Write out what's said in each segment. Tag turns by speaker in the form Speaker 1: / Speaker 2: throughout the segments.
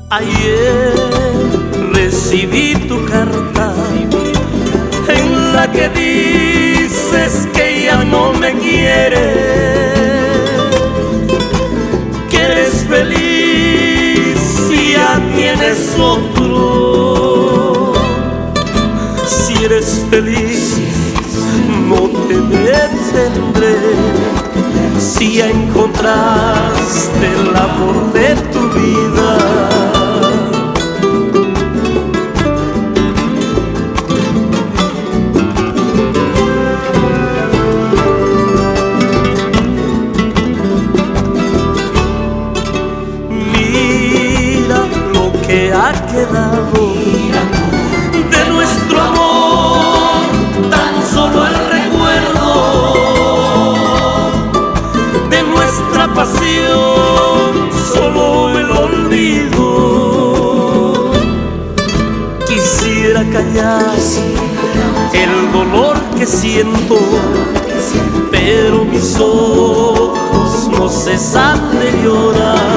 Speaker 1: Ayer recibí tu carta en la que dices que ya no me quieres, que eres feliz si ya tienes otro. Si eres feliz no te detendré, si ya encontraste el amor de tu vida. Que ha quedado de nuestro amor, tan solo el recuerdo de nuestra pasión, solo el olvido. Quisiera callar el dolor que siento, pero mis ojos no cesan de llorar.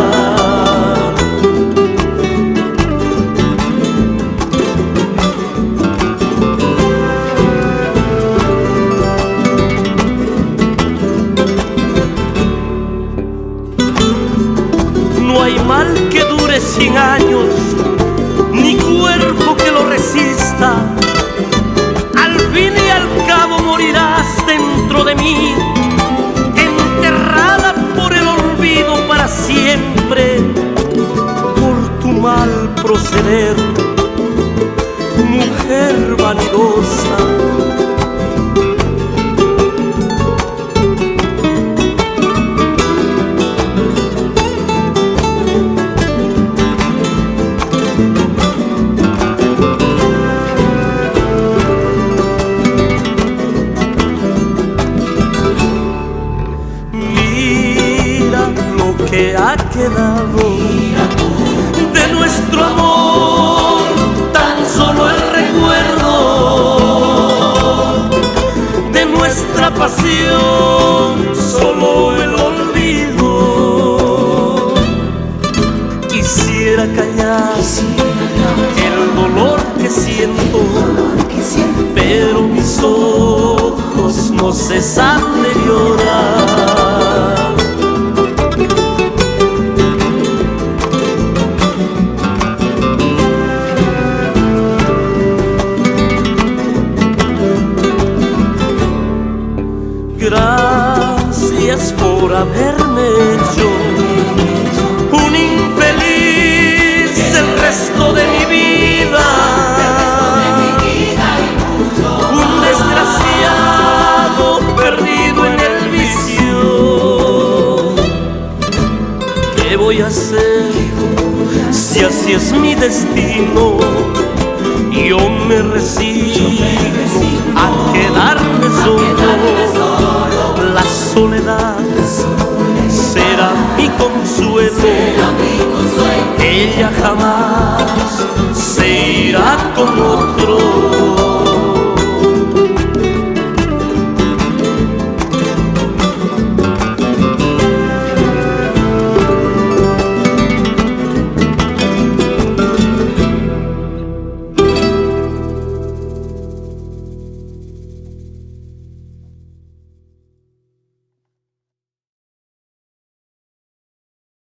Speaker 1: No hay mal que dure 100 años, ni cuerpo que lo resista. Al fin y al cabo morirás dentro de mí, enterrada por el olvido para siempre, por tu mal proceder, mujer vanidosa. Que ha quedado de nuestro amor, tan solo el recuerdo de nuestra pasión, solo el olvido. Quisiera callar el dolor que siento, pero mis ojos no cesan de llorar. Gracias por haberme hecho un infeliz el resto de mi vida, un desgraciado perdido en el vicio. ¿Qué voy a hacer si así es mi destino? Yo me resigno